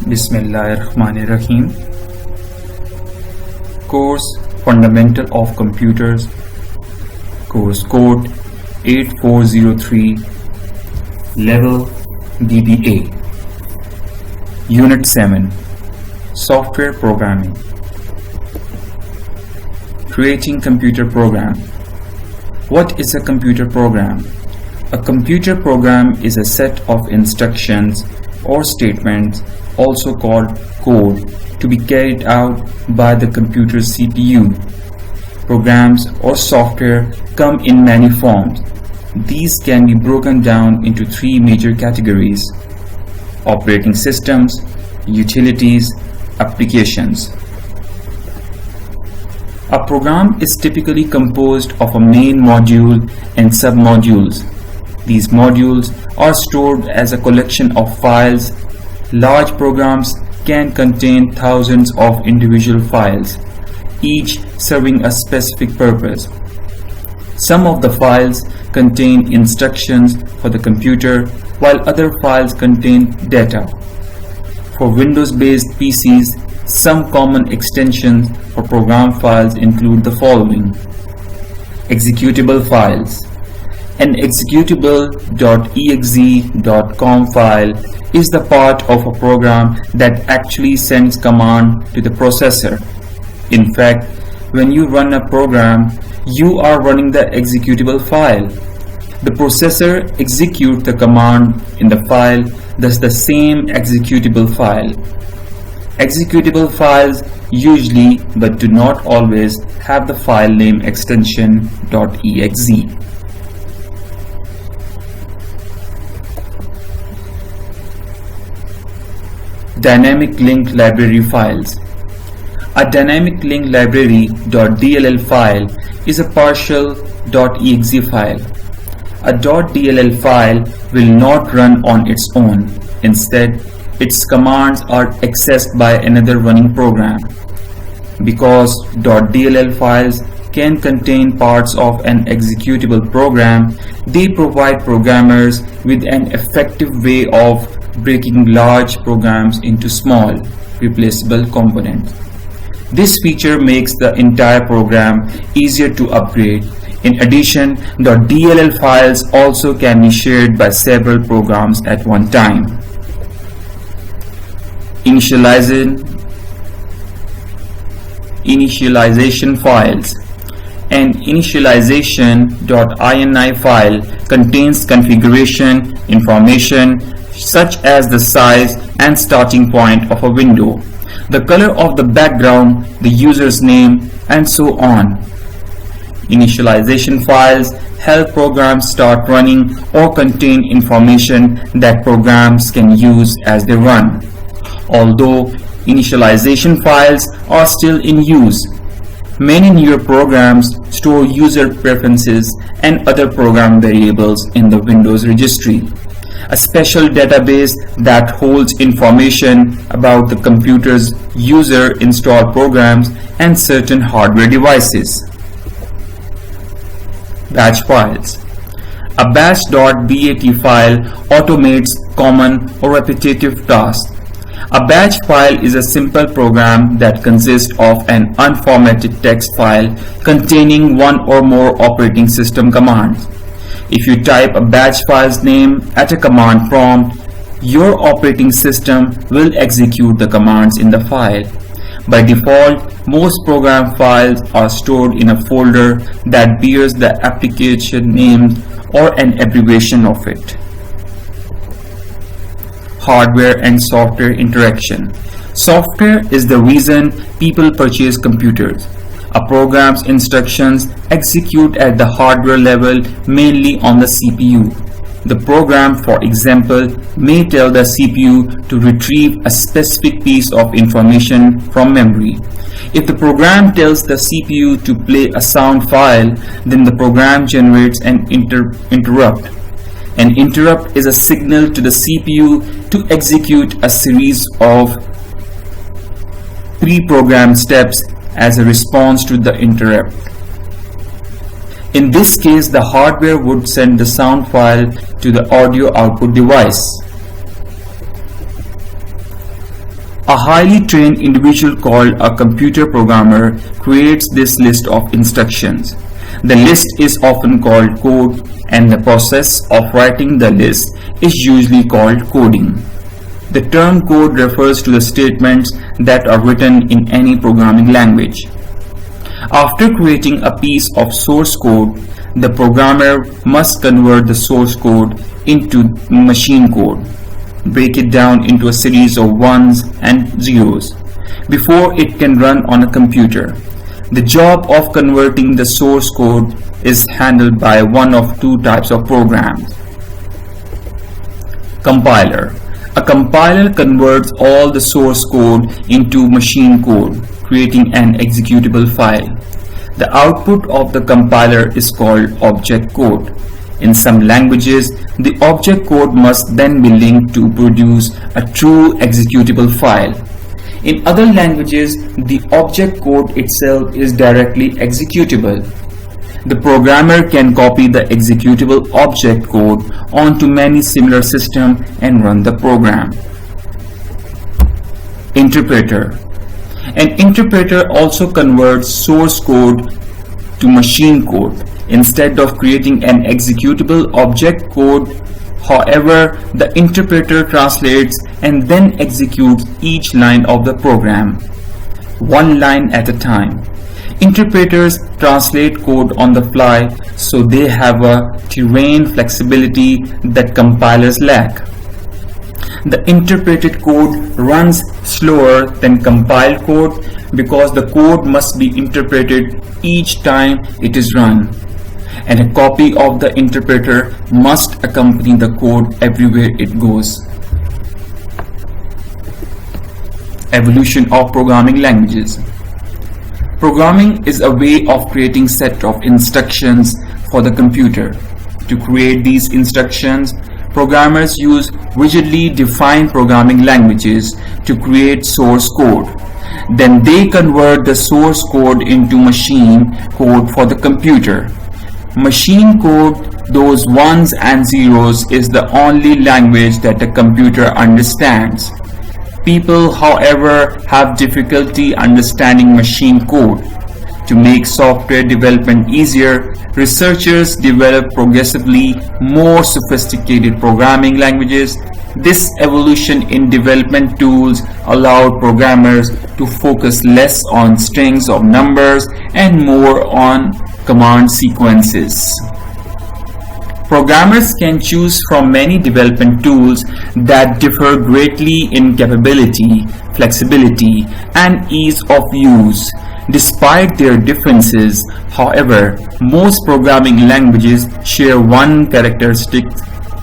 Bismillahirrahmanirrahim. Course Fundamental of Computers, Course Code 8403, Level DBA, Unit 7, Software Programming. Creating computer program. What is a computer program? A computer program is a set of instructions or statements, also called code, to be carried out by the computer's CPU. Programs or software come in many forms. These can be broken down into three major categories: operating systems, utilities, applications. A program is typically composed of a main module and submodules. These modules are stored as a collection of files. Large programs can contain thousands of individual files, each serving a specific purpose. Some of the files contain instructions for the computer, while other files contain data. For Windows-based PCs, some common extensions for program files include the following: executable files. An executable.exe.com file is the part of a program that actually sends command to the processor. In fact, when you run a program, you are running the executable file. The processor executes the command in the file, thus the same executable file. Executable files usually, but do not always, have the file name extension .exe. Dynamic linked library files. A dynamic linked library .dll file is a partial .exe file. A .dll file will not run on its own. Instead, its commands are accessed by another running program. Because .dll files can contain parts of an executable program, they provide programmers with an effective way of breaking large programs into small, replaceable components. This feature makes the entire program easier to upgrade. In addition, the DLL files also can be shared by several programs at one time. Initialization files. An initialization.ini file contains configuration information such as the size and starting point of a window, the color of the background, the user's name, and so on. Initialization files help programs start running or contain information that programs can use as they run. Although initialization files are still in use, many newer programs store user preferences and other program variables in the Windows registry, a special database that holds information about the computer's user installed programs and certain hardware devices. Batch files. A batch.bat file automates common or repetitive tasks. A batch file is a simple program that consists of an unformatted text file containing one or more operating system commands. If you type a batch file's name at a command prompt, your operating system will execute the commands in the file. By default, most program files are stored in a folder that bears the application name or an abbreviation of it. Hardware and software interaction. Software is the reason people purchase computers. A program's instructions execute at the hardware level, mainly on the CPU. The program, for example, may tell the CPU to retrieve a specific piece of information from memory. If the program tells the CPU to play a sound file, then the program generates an interrupt. An interrupt is a signal to the CPU to execute a series of pre-programmed steps as a response to the interrupt. In this case, the hardware would send the sound file to the audio output device. A highly trained individual called a computer programmer creates this list of instructions. The list is often called code, and the process of writing the list is usually called coding. The term code refers to the statements that are written in any programming language. After creating a piece of source code, the programmer must convert the source code into machine code, break it down into a series of ones and zeros before it can run on a computer. The job of converting the source code is handled by one of two types of programs. Compiler. A compiler converts all the source code into machine code, creating an executable file. The output of the compiler is called object code. In some languages, the object code must then be linked to produce a true executable file. In other languages, the object code itself is directly executable. The programmer can copy the executable object code onto many similar systems and run the program. Interpreter. An interpreter also converts source code to machine code instead of creating an executable object code. However, the interpreter translates and then executes each line of the program, one line at a time. Interpreters translate code on the fly, so they have a terrain flexibility that compilers lack. The interpreted code runs slower than compiled code because the code must be interpreted each time it is run, and a copy of the interpreter must accompany the code everywhere it goes. Evolution of programming languages. Programming is a way of creating set of instructions for the computer. To create these instructions, programmers use rigidly defined programming languages to create source code. Then they convert the source code into machine code for the computer. Machine code, those ones and zeros, is the only language that the computer understands. People, however, have difficulty understanding machine code. To make software development easier, researchers develop progressively more sophisticated programming languages. This evolution in development tools allowed programmers to focus less on strings of numbers and more on command sequences. Programmers can choose from many development tools that differ greatly in capability, flexibility, and ease of use. Despite their differences, however, most programming languages share one characteristic.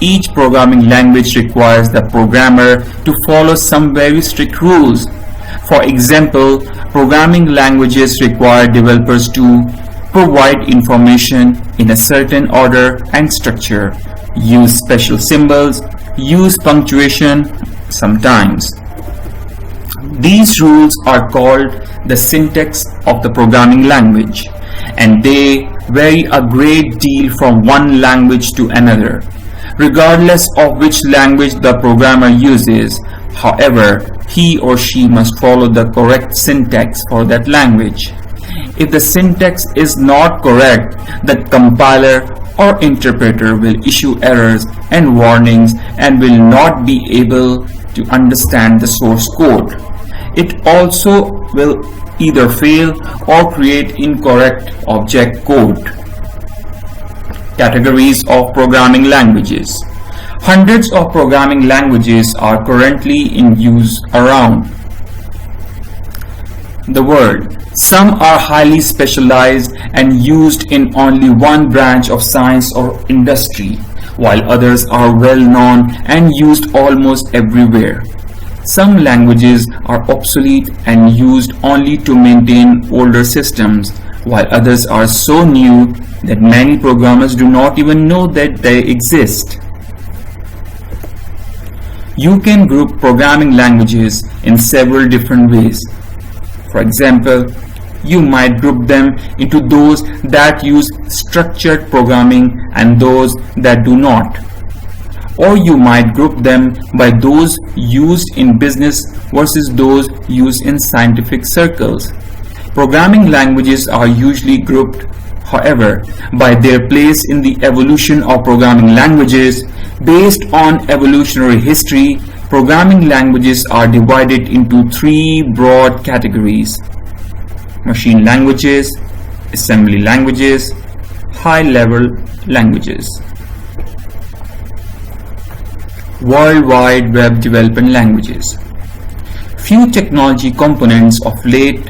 Each programming language requires the programmer to follow some very strict rules. For example, programming languages require developers to provide information in a certain order and structure, use special symbols, use punctuation sometimes. These rules are called the syntax of the programming language, and they vary a great deal from one language to another. Regardless of which language the programmer uses, however, he or she must follow the correct syntax for that language. If the syntax is not correct, the compiler or interpreter will issue errors and warnings and will not be able to understand the source code. It also will either fail or create incorrect object code. Categories of programming languages. Hundreds of programming languages are currently in use around the world. Some are highly specialized and used in only one branch of science or industry, while others are well known and used almost everywhere. Some languages are obsolete and used only to maintain older systems, while others are so new that many programmers do not even know that they exist. You can group programming languages in several different ways. For example, you might group them into those that use structured programming and those that do not. or you might group them by those used in business versus those used in scientific circles. Programming languages are usually grouped, however, by their place in the evolution of programming languages. Based on evolutionary history, programming languages are divided into three broad categories: machine languages, assembly languages, high-level languages. World Wide Web development languages. Few technology components of late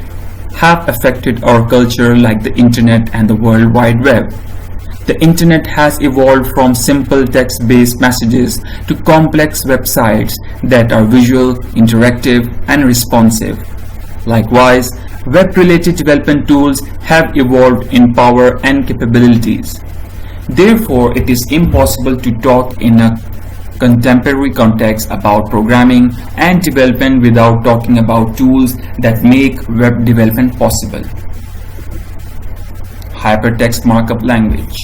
have affected our culture like the Internet and the World Wide Web. The Internet has evolved from simple text-based messages to complex websites that are visual, interactive, and responsive. Likewise, web-related development tools have evolved in power and capabilities. Therefore, it is impossible to talk in a contemporary context about programming and development without talking about tools that make web development possible. Hypertext Markup Language.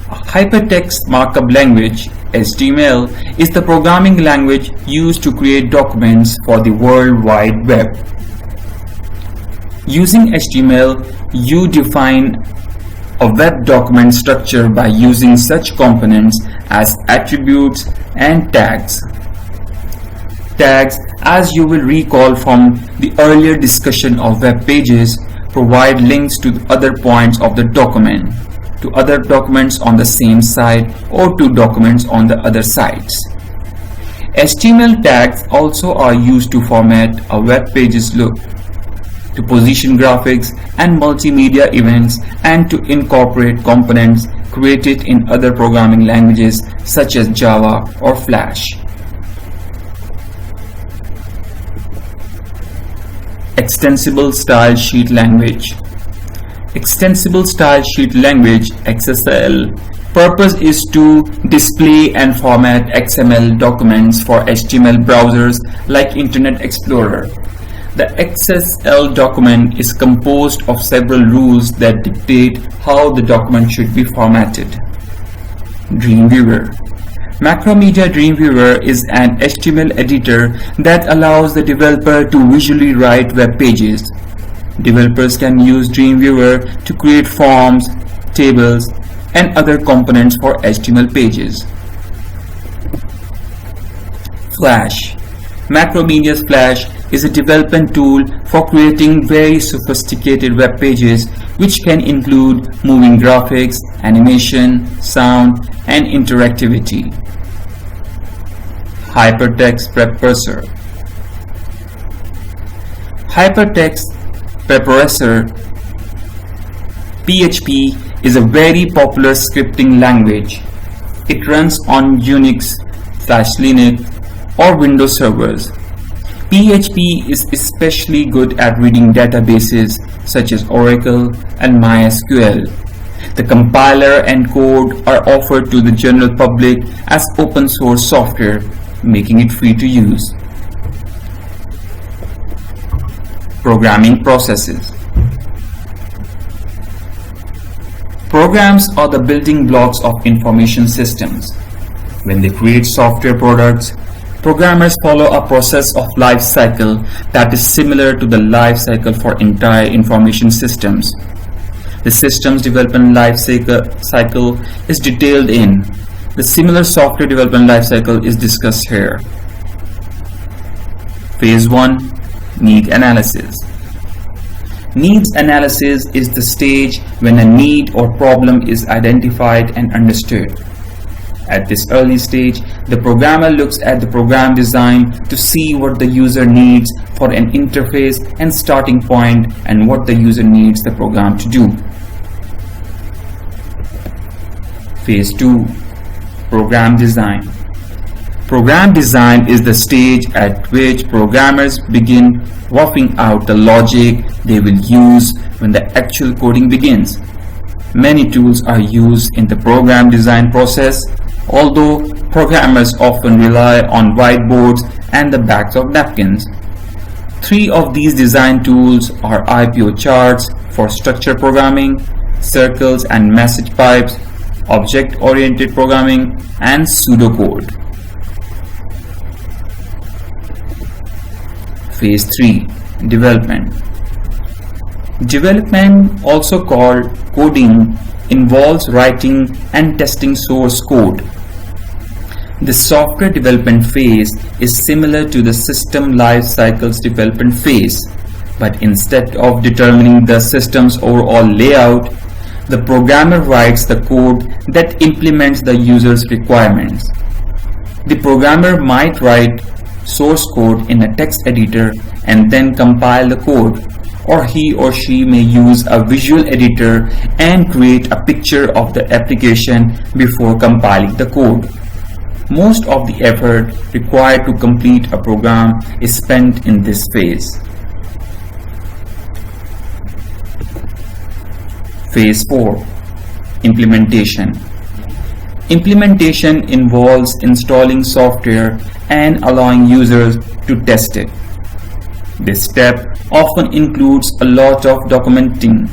A hypertext markup language, HTML, is the programming language used to create documents for the World Wide Web. Using HTML, you define a web document structure by using such components as attributes and tags. Tags, as you will recall from the earlier discussion of web pages, provide links to other points of the document, to other documents on the same site, or to documents on the other sites. HTML tags also are used to format a web page's look, to position graphics and multimedia events, and to incorporate components created in other programming languages such as Java or Flash. Extensible Style Sheet Language. Extensible Style Sheet Language (XSL) purpose is to display and format XML documents for HTML browsers like Internet Explorer. The XSL document is composed of several rules that dictate how the document should be formatted. Dreamweaver. Macromedia Dreamweaver is an HTML editor that allows the developer to visually write web pages. Developers can use Dreamweaver to create forms, tables, and other components for HTML pages. Flash. Macromedia's Flash is a development tool for creating very sophisticated web pages, which can include moving graphics, animation, sound, and interactivity. Hypertext Prepressor. Hypertext Prepressor (PHP) is a very popular scripting language. It runs on Unix, Linux, or Windows servers. PHP is especially good at reading databases such as Oracle and MySQL. The compiler and code are offered to the general public as open source software, making it free to use. Programming processes. Programs are the building blocks of information systems. When they create software products, programmers follow a process of life cycle that is similar to the life cycle for entire information systems. The system's development life cycle is detailed in. The similar software development life cycle is discussed here. Phase 1. Need analysis. Needs analysis is the stage when a need or problem is identified and understood. At this early stage, the programmer looks at the program design to see what the user needs for an interface and starting point and what the user needs the program to do. Phase 2. Program design. Program design is the stage at which programmers begin working out the logic they will use when the actual coding begins. Many tools are used in the program design process, although programmers often rely on whiteboards and the backs of napkins. 3 of these design tools are IPO charts for structure programming, circles and message pipes, object-oriented programming, and pseudocode. Phase 3. Development. Development, also called coding, involves writing and testing source code. The software development phase is similar to the system lifecycle's development phase, but instead of determining the system's overall layout, the programmer writes the code that implements the user's requirements. The programmer might write source code in a text editor and then compile the code, or he or she may use a visual editor and create a picture of the application before compiling the code. Most of the effort required to complete a program is spent in this phase. Phase 4. Implementation. Implementation involves installing software and allowing users to test it. This step often includes a lot of documenting,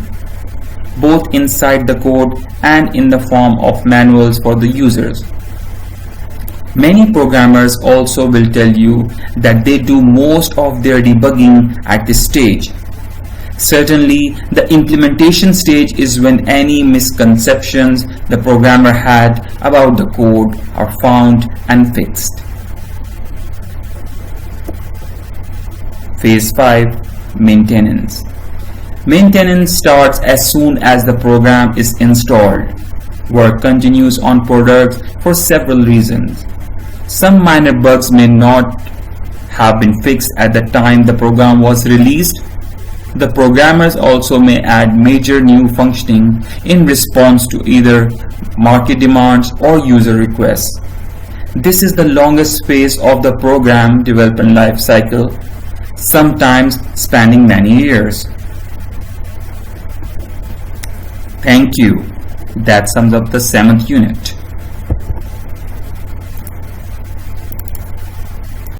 both inside the code and in the form of manuals for the users. Many programmers also will tell you that they do most of their debugging at this stage. Certainly, the implementation stage is when any misconceptions the programmer had about the code are found and fixed. Phase 5. Maintenance. Maintenance starts as soon as the program is installed. Work continues on products for several reasons. Some minor bugs may not have been fixed at the time the program was released. The programmers also may add major new functioning in response to either market demands or user requests. This is the longest phase of the program development life cycle, sometimes spanning many years. Thank you. That sums up the 7th unit.